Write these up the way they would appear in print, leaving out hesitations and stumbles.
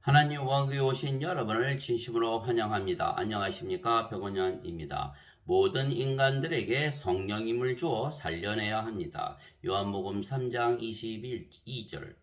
하나님 왕국에 오신 여러분을 진심으로 환영합니다. 안녕하십니까? 백원현입니다. 모든 인간들에게 성령님을 주어 살려내야 합니다. 요한복음 3장 22절.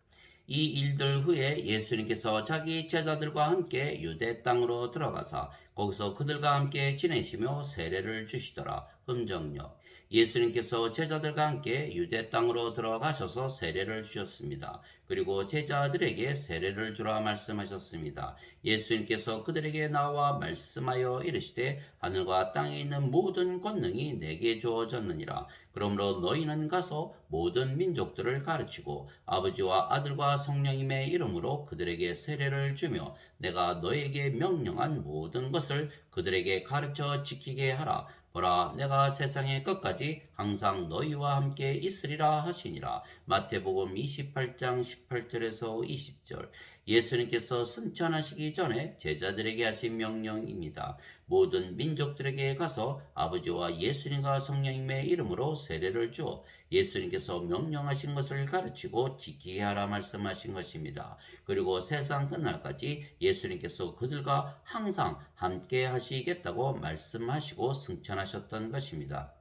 이 일들 후에 예수님께서 자기 제자들과 함께 유대 땅으로 들어가사 거기서 그들과 함께 지내시며 세례를 주시더라. 흠정력. 예수님께서 제자들과 함께 유대 땅으로 들어가셔서 세례를 주셨습니다. 그리고 제자들에게 세례를 주라 말씀하셨습니다. 예수님께서 그들에게 나와 말씀하여 이르시되 하늘과 땅에 있는 모든 권능이 내게 주어졌느니라. 그러므로 너희는 가서 모든 민족들을 가르치고 아버지와 아들과 성령님의 이름으로 그들에게 세례를 주며 내가 너에게 명령한 모든 것을 그들에게 가르쳐 지키게 하라. 보라, 내가 세상의 끝까지 항상 너희와 함께 있으리라 하시니라. 마태복음 28장 18절에서 20절. 예수님께서 승천하시기 전에 제자들에게 하신 명령입니다. 모든 민족들에게 가서 아버지와 예수님과 성령님의 이름으로 세례를 주어 예수님께서 명령하신 것을 가르치고 지키게 하라 말씀하신 것입니다. 그리고 세상 끝날까지 예수님께서 그들과 항상 함께 하시겠다고 말씀하시고 승천하셨던 것입니다.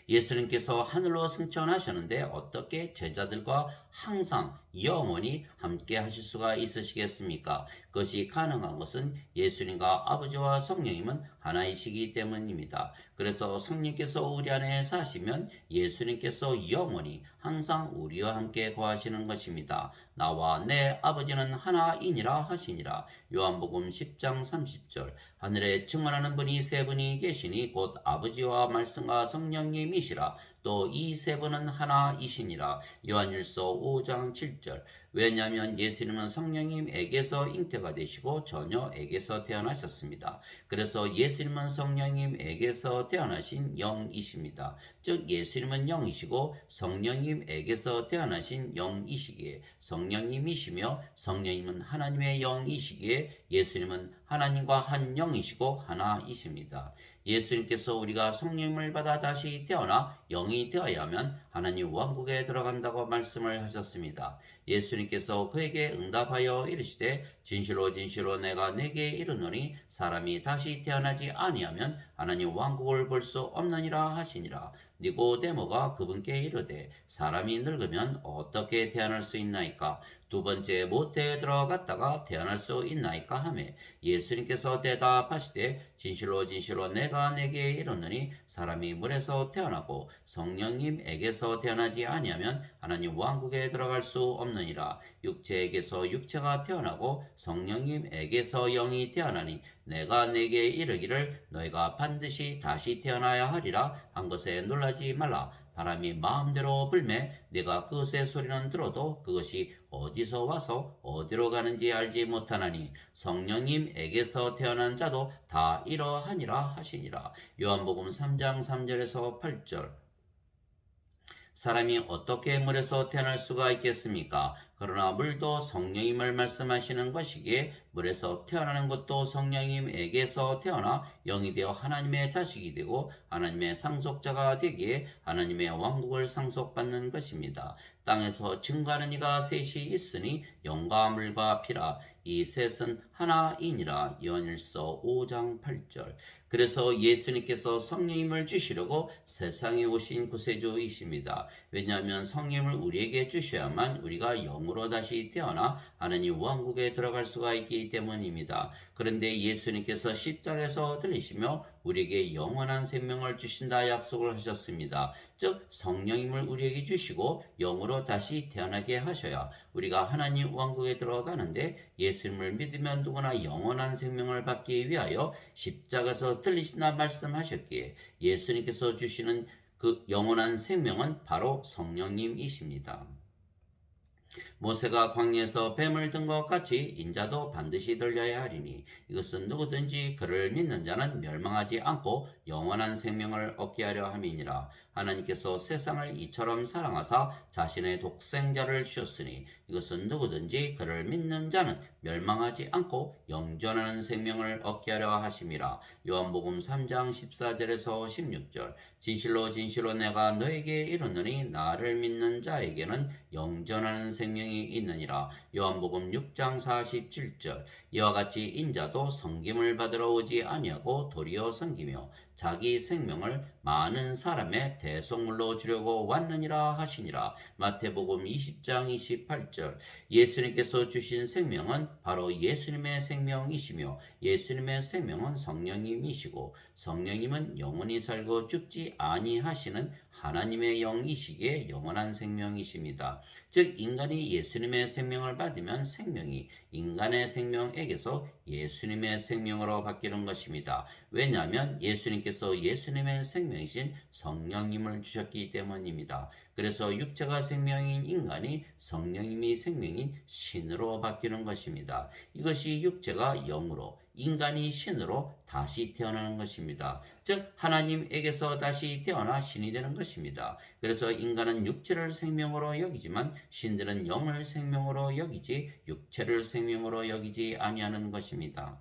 예수님께서 하늘로 승천하셨는데 어떻게 제자들과 항상 영원히 함께 하실 수가 있으시겠습니까? 그것이 가능한 것은 예수님과 아버지와 성령님은 하나이시기 때문입니다. 그래서 성령께서 우리 안에 사시면 예수님께서 영원히 항상 우리와 함께 거하시는 것입니다. 나와 내 아버지는 하나이니라 하시니라. 요한복음 10장 30절. 하늘에 증언하는 분이 세 분이 계시니 곧 아버지와 말씀과 성령님이시라. 또 이 세 분은 하나이시니라. 요한일서 5장 7절. 왜냐하면 예수님은 성령님에게서 잉태가 되시고 처녀에게서 태어나셨습니다. 그래서 예수님은 성령님에게서 태어나신 영이십니다. 즉 예수님은 영이시고 성령님에게서 태어나신 영이시기에 성령님이시며 성령님은 하나님의 영이시기에 예수님은 하나님과 한 영이시고 하나이십니다. 예수님께서 우리가 성령을 받아 다시 태어나 영이 되어야 하면 하나님 왕국에 들어간다고 말씀을 하셨습니다. 예수님께서 그에게 응답하여 이르시되 진실로 진실로 내가 네게 이르노니 사람이 다시 태어나지 아니하면 하나님 왕국을 볼 수 없느니라 하시니라. 니고데모가 그분께 이르되 사람이 늙으면 어떻게 태어날 수 있나이까? 두 번째 모태에 들어갔다가 태어날 수 있나이까 하매 예수님께서 대답하시되 진실로 진실로 내가 네게 이르노니 사람이 물에서 태어나고 성령님에게서 태어나지 아니하면 하나님 왕국에 들어갈 수 없느니라. 육체에게서 육체가 태어나고 성령님에게서 영이 태어나니 내가 네게 이르기를 너희가 반드시 다시 태어나야 하리라 한 것에 놀라지 말라. 바람이 마음대로 불매 네가 그것의 소리는 들어도 그것이 어디서 와서 어디로 가는지 알지 못하나니 성령님에게서 태어난 자도 다 이러하니라 하시니라. 요한복음 3장 3절에서 8절. 사람이 어떻게 물에서 태어날 수가 있겠습니까? 그러나 물도 성령님을 말씀하시는 것이기에 물에서 태어나는 것도 성령님에게서 태어나 영이 되어 하나님의 자식이 되고 하나님의 상속자가 되기에 하나님의 왕국을 상속받는 것입니다. 땅에서 증거하는 이가 셋이 있으니 영과 물과 피라. 이 셋은 하나이니라. 요한일서 5장 8절. 그래서 예수님께서 성령님을 주시려고 세상에 오신 구세주이십니다. 왜냐하면 성령님을 우리에게 주셔야만 우리가 영으로 다시 태어나 하나님 왕국에 들어갈 수가 있기 때문입니다. 그런데 예수님께서 십자가에서 들리시며 우리에게 영원한 생명을 주신다 약속을 하셨습니다. 즉 성령님을 우리에게 주시고 영으로 다시 태어나게 하셔야 우리가 하나님 왕국에 들어가는데 예수님을 믿으면 누구나 영원한 생명을 받기 위하여 십자가에서 들리신다 말씀하셨기에 예수님께서 주시는 그 영원한 생명은 바로 성령님이십니다. 모세가 광야에서 뱀을 든 것 같이 인자도 반드시 들려야 하리니 이것은 누구든지 그를 믿는 자는 멸망하지 않고 영원한 생명을 얻게 하려 함이니라. 하나님께서 세상을 이처럼 사랑하사 자신의 독생자를 주셨으니 이것은 누구든지 그를 믿는 자는 멸망하지 않고 영존하는 생명을 얻게 하려 하심이라. 요한복음 3장 14절에서 16절. 진실로 진실로 내가 너에게 이르노니 나를 믿는 자에게는 영존하는 생명이 있느니라. 요한복음 6장 47절. 이와 같이 인자도 섬김을 받으러 오지 아니하고 도리어 섬기며 자기 생명을 많은 사람의 대속물로 주려고 왔느니라 하시니라. 마태복음 20장 28절. 예수님께서 주신 생명은 바로 예수님의 생명이시며 예수님의 생명은 성령님이시고 성령님은 영원히 살고 죽지 아니하시는 하나님의 영이시기에 영원한 생명이십니다. 즉 인간이 예수님의 생명을 받으면 생명이 인간의 생명에게서 예수님의 생명으로 바뀌는 것입니다. 왜냐하면 예수님께서 예수님의 생명이신 성령님을 주셨기 때문입니다. 그래서 육체가 생명인 인간이 성령님이 생명인 신으로 바뀌는 것입니다. 이것이 육체가 영으로 인간이 신으로 다시 태어나는 것입니다. 즉 하나님에게서 다시 태어나 신이 되는 것입니다. 그래서 인간은 육체를 생명으로 여기지만 신들은 영을 생명으로 여기지 육체를 생명으로 여기지 아니하는 것입니다.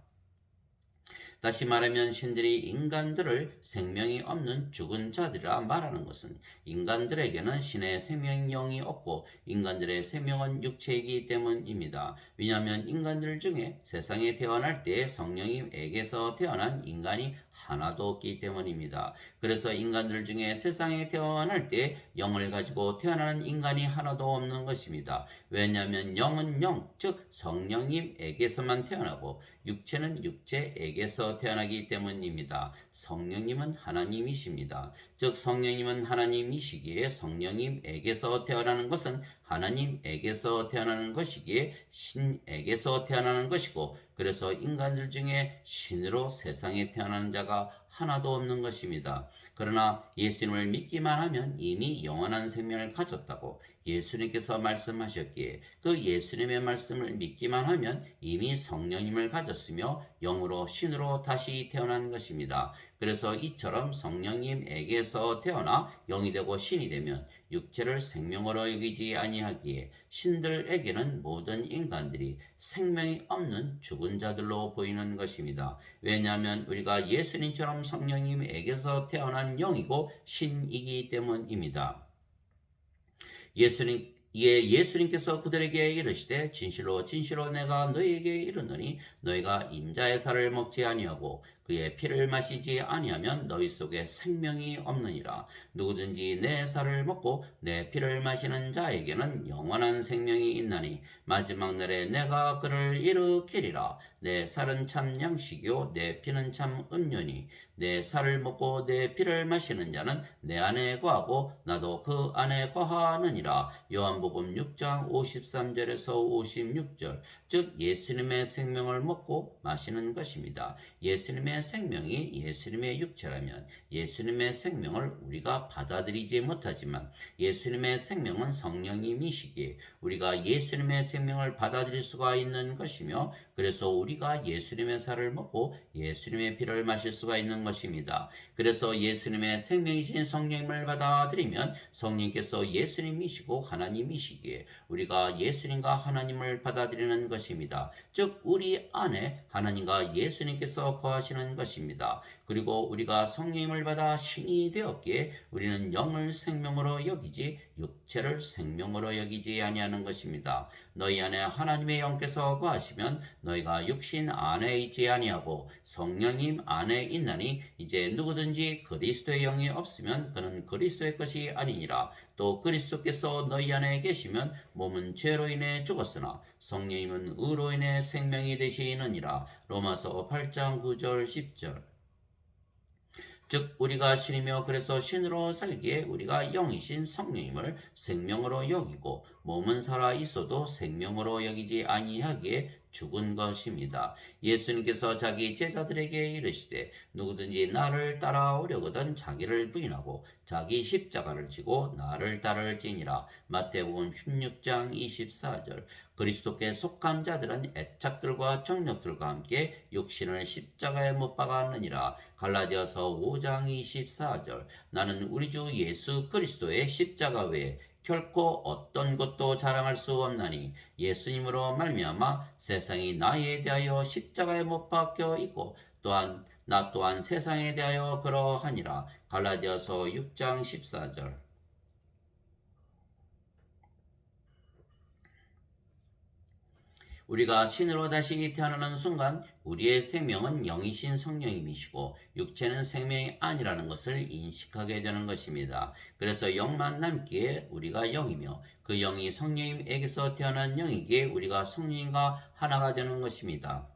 다시 말하면 신들이 인간들을 생명이 없는 죽은 자들이라 말하는 것은 인간들에게는 신의 생명인 영이 없고 인간들의 생명은 육체이기 때문입니다. 왜냐하면 인간들 중에 세상에 태어날 때 성령님에게서 태어난 인간이 하나도 없기 때문입니다. 그래서 인간들 중에 세상에 태어날 때 영을 가지고 태어나는 인간이 하나도 없는 것입니다. 왜냐하면 영은 영, 즉 성령님에게서만 태어나고 육체는 육체에게서 태어나기 때문입니다. 성령님은 하나님이십니다. 즉 성령님은 하나님이시기에 성령님에게서 태어나는 것은 하나님에게서 태어나는 것이기에 신에게서 태어나는 것이고 그래서 인간들 중에 신으로 세상에 태어나는 자가 하나도 없는 것입니다. 그러나 예수님을 믿기만 하면 이미 영원한 생명을 가졌다고 예수님께서 말씀하셨기에 그 예수님의 말씀을 믿기만 하면 이미 성령님을 가졌으며 영으로 신으로 다시 태어난 것입니다. 그래서 이처럼 성령님에게서 태어나 영이 되고 신이 되면 육체를 생명으로 여기지 아니하기에 신들에게는 모든 인간들이 생명이 없는 죽은 자들로 보이는 것입니다. 왜냐하면 우리가 예수님처럼 성령님에게서 태어난 영이고 신이기 때문입니다. 예수님께서 그들에게 이르시되 진실로 진실로 내가 너희에게 이르노니 너희가 인자의 살을 먹지 아니하고 그의 피를 마시지 아니하면 너희 속에 생명이 없느니라. 누구든지 내 살을 먹고 내 피를 마시는 자에게는 영원한 생명이 있나니 마지막 날에 내가 그를 일으키리라. 내 살은 참 양식이요 내 피는 참 음료니 내 살을 먹고 내 피를 마시는 자는 내 안에 거하고 나도 그 안에 거하느니라. 요한복음 6장 53절에서 56절. 즉 예수님의 생명을 먹고 마시는 것입니다. 예수님의 생명이 예수님의 육체라면 예수님의 생명을 우리가 받아들이지 못하지만 예수님의 생명은 성령님이시기에 우리가 예수님의 생명을 받아들일 수가 있는 것이며 그래서 우리가 예수님의 살을 먹고 예수님의 피를 마실 수가 있는 것입니다. 그래서 예수님의 생명이신 성령님을 받아들이면 성령께서 예수님이시고 하나님이시기에 우리가 예수님과 하나님을 받아들이는 것입니다. 즉 우리 안에 하나님과 예수님께서 거하시는 것입니다. 그리고 우리가 성령님을 받아 신이 되었기에 우리는 영을 생명으로 여기지 육체를 생명으로 여기지 아니하는 것입니다. 너희 안에 하나님의 영께서 거하시면 너희가 육신 안에 있지 아니하고 성령님 안에 있나니 이제 누구든지 그리스도의 영이 없으면 그는 그리스도의 것이 아니니라. 또 그리스도께서 너희 안에 계시면 몸은 죄로 인해 죽었으나 성령님은 의로 인해 생명이 되시느니라. 로마서 8장 9절 10절. 즉 우리가 신이며 그래서 신으로 살기에 우리가 영이신 성령님을 생명으로 여기고 몸은 살아 있어도 생명으로 여기지 아니하기에 죽은 것입니다. 예수님께서 자기 제자들에게 이르시되 누구든지 나를 따라오려거든 자기를 부인하고 자기 십자가를 지고 나를 따를지니라. 마태복음 16장 24절. 그리스도께 속한 자들은 애착들과 정력들과 함께 육신을 십자가에 못 박았느니라. 갈라디아서 5장 24절. 나는 우리 주 예수 그리스도의 십자가 외에 결코 어떤 것도 자랑할 수 없나니 예수님으로 말미암아 세상이 나에 대하여 십자가에 못 박혀 있고 또한 나 또한 세상에 대하여 그러하니라. 갈라디아서 6장 14절. 우리가 신으로 다시 태어나는 순간 우리의 생명은 영이신 성령님이시고 육체는 생명이 아니라는 것을 인식하게 되는 것입니다. 그래서 영만 남기에 우리가 영이며 그 영이 성령님에게서 태어난 영이기에 우리가 성령님과 하나가 되는 것입니다.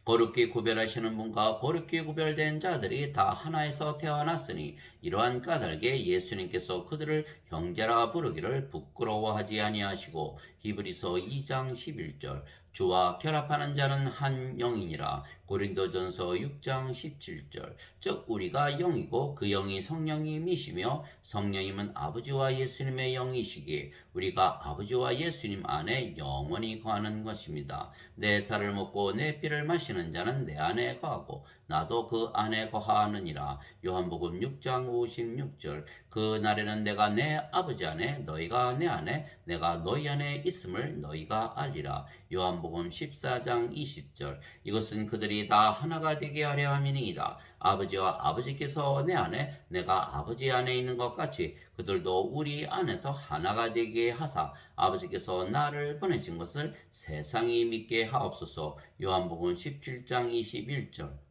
거룩히 구별하시는 분과 거룩히 구별된 자들이 다 하나에서 태어났으니 이러한 까닭에 예수님께서 그들을 형제라 부르기를 부끄러워하지 아니하시고 히브리서 2장 11절 주와 결합하는 자는 한 영이니라. 고린도전서 6장 17절. 즉 우리가 영이고 그 영이 성령님이시며 성령님은 아버지와 예수님의 영이시기에 우리가 아버지와 예수님 안에 영원히 거하는 것입니다. 내 살을 먹고 내 피를 마시는 자는 내 안에 거하고 나도 그 안에 거하느니라. 요한복음 6장 56절. 그 날에는 내가 내 아버지 안에 너희가 내 안에 내가 너희 안에 있음을 너희가 알리라. 요한복음 14장 20절. 이것은 그들이 다 하나가 되게 하려 함이니이다. 아버지와 아버지께서 내 안에 내가 아버지 안에 있는 것 같이 그들도 우리 안에서 하나가 되게 하사 아버지께서 나를 보내신 것을 세상이 믿게 하옵소서. 요한복음 17장 21절.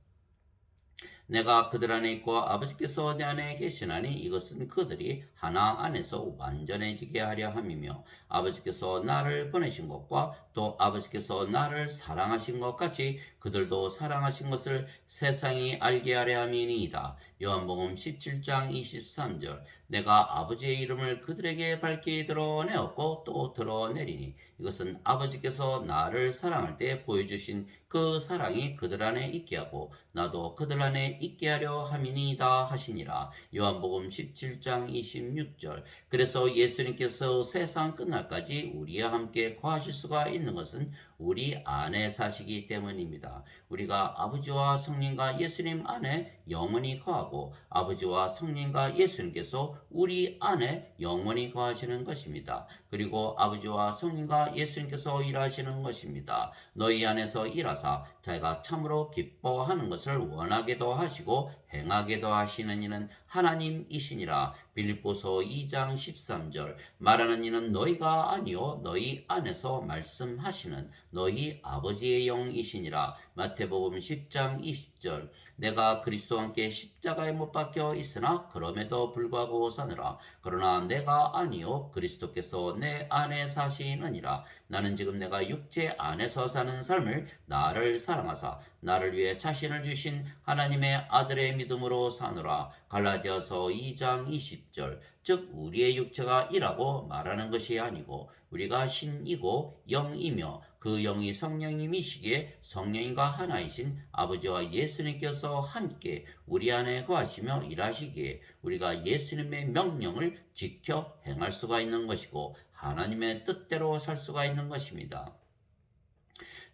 내가 그들 안에 있고 아버지께서 내 안에 계시나니 이것은 그들이 하나 안에서 완전해지게 하려 함이며 아버지께서 나를 보내신 것과 또 아버지께서 나를 사랑하신 것 같이 그들도 사랑하신 것을 세상이 알게 하려 함이니이다. 요한복음 17장 23절. 내가 아버지의 이름을 그들에게 밝히 드러내었고 또 드러내리니 이것은 아버지께서 나를 사랑할 때 보여주신 그 사랑이 그들 안에 있게 하고 나도 그들 안에 있게 하려 함이니이다 하시니라. 요한복음 17장 26절. 그래서 예수님께서 세상 끝날까지 우리와 함께 거하실 수가 있는 것은 우리 안에 사시기 때문입니다. 우리가 아버지와 성령과 예수님 안에 영원히 거하고 아버지와 성령과 예수님께서 우리 안에 영원히 거하시는 것입니다. 그리고 아버지와 성령과 예수님께서 일하시는 것입니다. 너희 안에서 일하사 자기가 참으로 기뻐하는 것을 원하게도 하시고 행하게도 하시는 이는 하나님이시니라. 빌립보서 2장 13절. 말하는 이는 너희가 아니요 너희 안에서 말씀하시는 너희 아버지의 영이시니라. 마태복음 10장 20절. 내가 그리스도와 함께 십자가에 못 박혀 있으나 그럼에도 불구하고 사느라. 그러나 내가 아니요 그리스도께서 내 안에 사시느니라. 나는 지금 내가 육체 안에서 사는 삶을 나를 사랑하사 나를 위해 자신을 주신 하나님의 아들의 믿음으로 사노라. 갈라디아서 2장 20절. 즉 우리의 육체가 이라고 말하는 것이 아니고 우리가 신이고 영이며 그 영이 성령님이시기에 성령님과 하나이신 아버지와 예수님께서 함께 우리 안에 거하시며 일하시기에 우리가 예수님의 명령을 지켜 행할 수가 있는 것이고 하나님의 뜻대로 살 수가 있는 것입니다.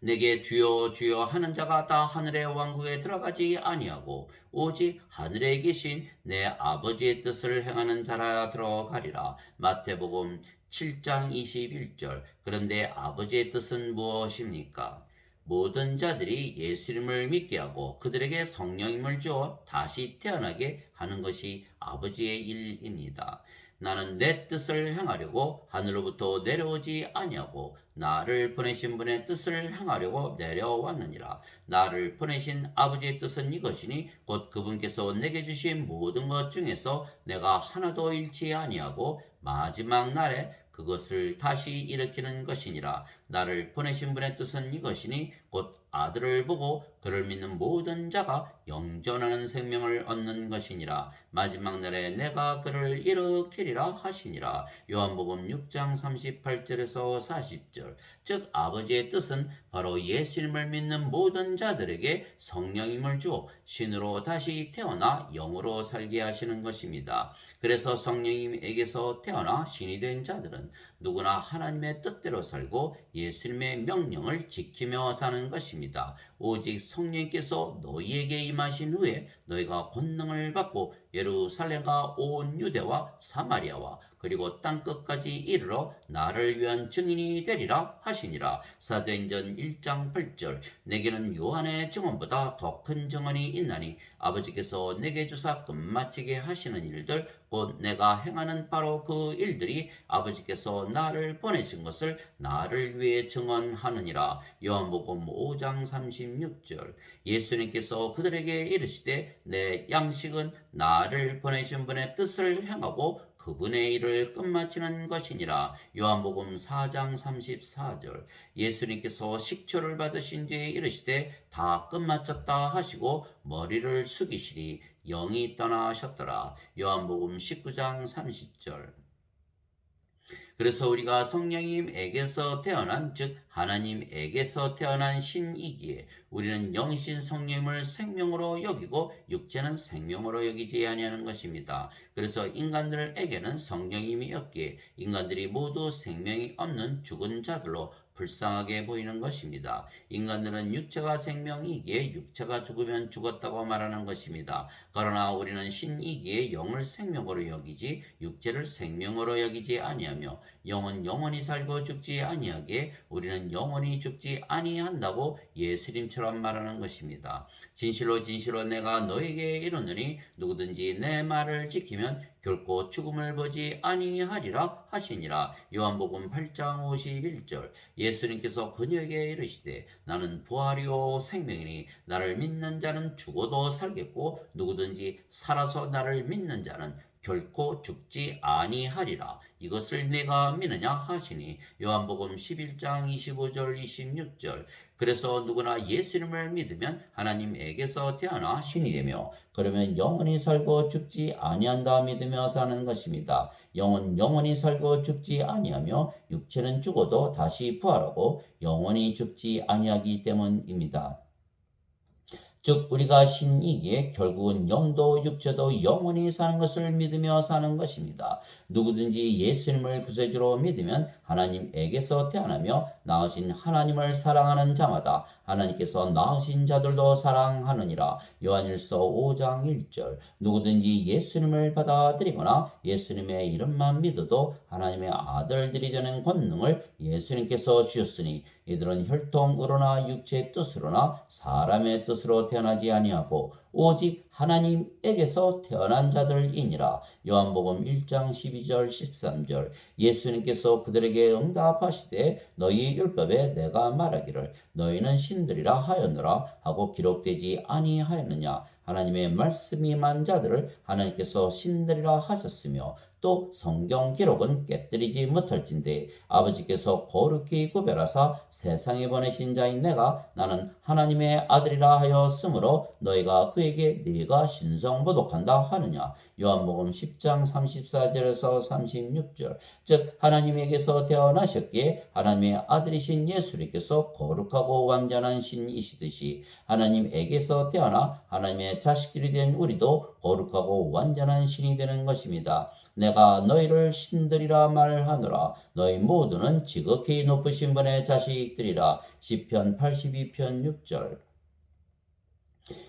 내게 주여 주여 하는 자가 다 하늘의 왕국에 들어가지 아니하고 오직 하늘에 계신 내 아버지의 뜻을 행하는 자라 들어가리라. 마태복음 7장 21절. 그런데 아버지의 뜻은 무엇입니까? 모든 자들이 예수님을 믿게 하고 그들에게 성령님을 주어 다시 태어나게 하는 것이 아버지의 일입니다. 나는 내 뜻을 행하려고 하늘로부터 내려오지 아니하고 나를 보내신 분의 뜻을 행하려고 내려왔느니라. 나를 보내신 아버지의 뜻은 이것이니 곧 그분께서 내게 주신 모든 것 중에서 내가 하나도 잃지 아니하고 마지막 날에 그것을 다시 일으키는 것이니라. 나를 보내신 분의 뜻은 이것이니 곧 아들을 보고 그를 믿는 모든 자가 영존하는 생명을 얻는 것이니라. 마지막 날에 내가 그를 일으키리라 하시니라. 요한복음 6장 38절에서 40절. 즉 아버지의 뜻은 바로 예수님을 믿는 모든 자들에게 성령임을 주어 신으로 다시 태어나 영으로 살게 하시는 것입니다. 그래서 성령님에게서 태어나 신이 된 자들은 누구나 하나님의 뜻대로 살고 예수님의 명령을 지키며 사는 것입니다. 오직 성령께서 너희에게 임하신 후에 너희가 권능을 받고 예루살렘과 온 유대와 사마리아와 그리고 땅끝까지 이르러 나를 위한 증인이 되리라 하시니라. 사도행전 1장 8절. 내게는 요한의 증언보다 더 큰 증언이 있나니 아버지께서 내게 주사 끝마치게 하시는 일들 곧 내가 행하는 바로 그 일들이 아버지께서 나를 보내신 것을 나를 위해 증언하느니라. 요한복음 5장 36절. 예수님께서 그들에게 이르시되 내 양식은 나를 보내신 분의 뜻을 행하고 그분의 일을 끝마치는 것이니라. 요한복음 4장 34절. 예수님께서 식초를 받으신 뒤에 이르시되 다 끝마쳤다 하시고 머리를 숙이시니 영이 떠나셨더라. 요한복음 19장 30절. 그래서 우리가 성령님에게서 태어난 즉 하나님에게서 태어난 신이기에 우리는 영이신 성령님을 생명으로 여기고 육체는 생명으로 여기지 아니하는 것입니다. 그래서 인간들에게는 성령님이 없기에 인간들이 모두 생명이 없는 죽은 자들로 불쌍하게 보이는 것입니다. 인간들은 육체가 생명이기에 육체가 죽으면 죽었다고 말하는 것입니다. 그러나 우리는 신이기에 영을 생명으로 여기지 육체를 생명으로 여기지 아니하며 영은 영원히 살고 죽지 아니하기에 우리는 영원히 죽지 아니한다고 예수님처럼 말하는 것입니다. 진실로 진실로 내가 너에게 이르노니 누구든지 내 말을 지키면 결코 죽음을 보지 아니하리라 하시니라. 요한복음 8장 51절. 예수님께서 그녀에게 이르시되 나는 부활이요 생명이니 나를 믿는 자는 죽어도 살겠고 누구든지 살아서 나를 믿는 자는 결코 죽지 아니하리라. 이것을 내가 믿느냐 하시니. 요한복음 11장 25절 26절. 그래서 누구나 예수님을 믿으면 하나님에게서 태어나 신이 되며 그러면 영원히 살고 죽지 아니한다 믿으며 사는 것입니다. 영은 영원히 살고 죽지 아니하며 육체는 죽어도 다시 부활하고 영원히 죽지 아니하기 때문입니다. 즉 우리가 신이기에 결국은 영도 육체도 영원히 사는 것을 믿으며 사는 것입니다. 누구든지 예수님을 구세주로 믿으면 하나님에게서 태어나며 낳으신 하나님을 사랑하는 자마다 하나님께서 낳으신 자들도 사랑하느니라. 요한일서 5장 1절. 누구든지 예수님을 받아들이거나 예수님의 이름만 믿어도 하나님의 아들들이 되는 권능을 예수님께서 주셨으니 이들은 혈통으로나 육체의 뜻으로나 사람의 뜻으로 태어나지 아니하고 오직 하나님에게서 태어난 자들이니라. 요한복음 1장 12절 13절. 예수님께서 그들에게 응답하시되 너희 율법에 내가 말하기를 너희는 신들이라 하였노라 하고 기록되지 아니하였느냐. 하나님의 말씀이 임한 자들을 하나님께서 신들이라 하셨으며 또 성경 기록은 깨뜨리지 못할진대 아버지께서 거룩히 구별하사 세상에 보내신 자인 내가 나는 하나님의 아들이라 하였으므로 너희가 그에게 네가 신성모독한다 하느냐. 요한복음 10장 34절에서 36절. 즉 하나님에게서 태어나셨기에 하나님의 아들이신 예수님께서 거룩하고 완전한 신이시듯이 하나님에게서 태어나 하나님의 자식들이 된 우리도 거룩하고 완전한 신이 되는 것입니다. 내가 너희를 신들이라 말하노라. 너희 모두는 지극히 높으신 분의 자식들이라. 시편 82편 6절.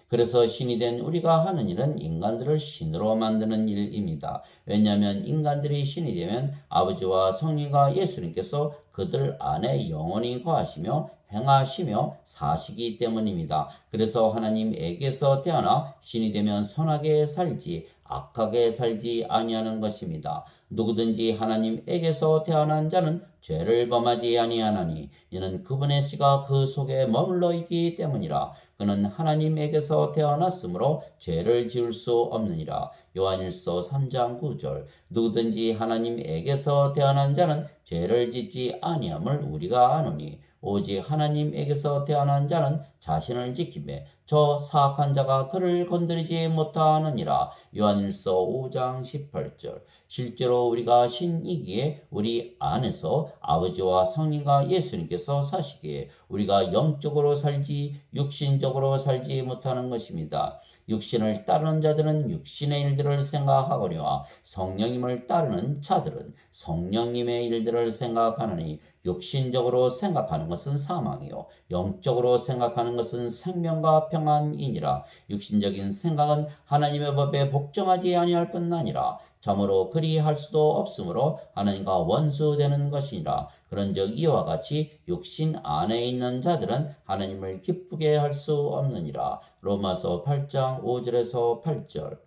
그래서 신이 된 우리가 하는 일은 인간들을 신으로 만드는 일입니다. 왜냐하면 인간들이 신이 되면 아버지와 성령과 예수님께서 그들 안에 영원히 거하시며 행하시며 사시기 때문입니다. 그래서 하나님에게서 태어나 신이 되면 선하게 살지 악하게 살지 아니하는 것입니다. 누구든지 하나님에게서 태어난 자는 죄를 범하지 아니하나니 이는 그분의 씨가 그 속에 머물러 있기 때문이라. 그는 하나님에게서 태어났으므로 죄를 지을 수 없느니라. 요한일서 3장 9절. 누구든지 하나님에게서 태어난 자는 죄를 짓지 아니함을 우리가 아노니 오직 하나님에게서 태어난 자는 자신을 지키매 저 사악한 자가 그를 건드리지 못하느니라. 요한일서 5장 18절. 실제로 우리가 신이기에 우리 안에서 아버지와 성령과 예수님께서 사시기에 우리가 영적으로 살지 육신적으로 살지 못하는 것입니다. 육신을 따르는 자들은 육신의 일들을 생각하거니와 성령님을 따르는 자들은 성령님의 일들을 생각하느니 육신적으로 생각하는 것은 사망이요 영적으로 생각하는 것은 생명과 평안이니라. 육신적인 생각은 하나님의 법에 복종하지 아니할 뿐 아니라 참으로 그리할 수도 없으므로 하나님과 원수되는 것이니라. 그런즉 이와 같이 육신 안에 있는 자들은 하나님을 기쁘게 할 수 없느니라. 로마서 8장 5절에서 8절.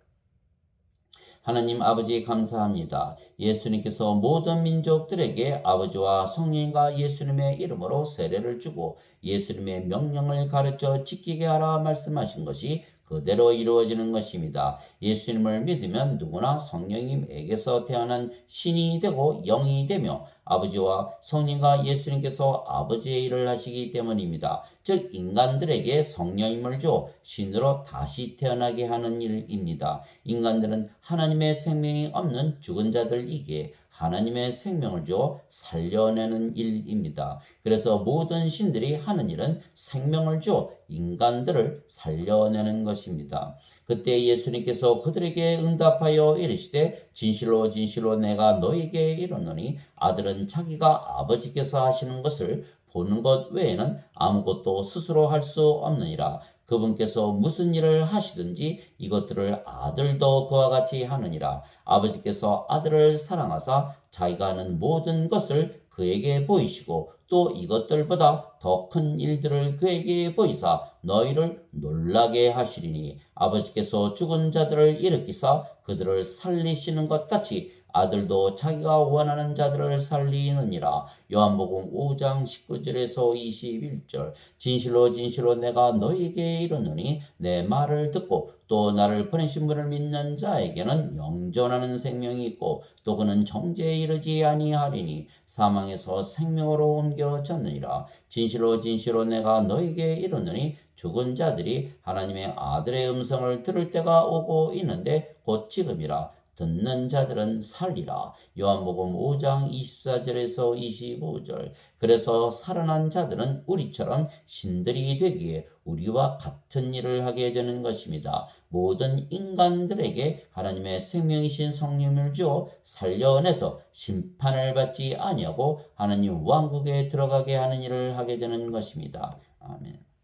하나님 아버지 감사합니다. 예수님께서 모든 민족들에게 아버지와 성령과 예수님의 이름으로 세례를 주고 예수님의 명령을 가르쳐 지키게 하라 말씀하신 것이 그대로 이루어지는 것입니다. 예수님을 믿으면 누구나 성령님에게서 태어난 신이 되고 영이 되며 아버지와 성령과 예수님께서 아버지의 일을 하시기 때문입니다. 즉 인간들에게 성령님을 주어 신으로 다시 태어나게 하는 일입니다. 인간들은 하나님의 생명이 없는 죽은 자들이기에 하나님의 생명을 주어 살려내는 일입니다. 그래서 모든 신들이 하는 일은 생명을 주어 인간들을 살려내는 것입니다. 그때 예수님께서 그들에게 응답하여 이르시되 진실로 진실로 내가 너에게 이르노니 아들은 자기가 아버지께서 하시는 것을 보는 것 외에는 아무것도 스스로 할 수 없느니라. 그분께서 무슨 일을 하시든지 이것들을 아들도 그와 같이 하느니라. 아버지께서 아들을 사랑하사 자기가 하는 모든 것을 그에게 보이시고 또 이것들보다 더 큰 일들을 그에게 보이사 너희를 놀라게 하시리니 아버지께서 죽은 자들을 일으키사 그들을 살리시는 것 같이 아들도 자기가 원하는 자들을 살리느니라. 요한복음 5장 19절에서 21절. 진실로 진실로 내가 너희에게 이르노니 내 말을 듣고 또 나를 보내신 분을 믿는 자에게는 영존하는 생명이 있고 또 그는 정죄에 이르지 아니하리니 사망에서 생명으로 옮겨졌느니라. 진실로 진실로 내가 너희에게 이르노니 죽은 자들이 하나님의 아들의 음성을 들을 때가 오고 있는데 곧 지금이라. 듣는 자들은 살리라. 요한복음 5장 24절에서 25절. 그래서 살아난 자들은 우리처럼 신들이 되기에 우리와 같은 일을 하게 되는 것입니다. 모든 인간들에게 하나님의 생명이신 성령을 주어 살려내서 심판을 받지 아니하고 하나님 왕국에 들어가게 하는 일을 하게 되는 것입니다. 아멘.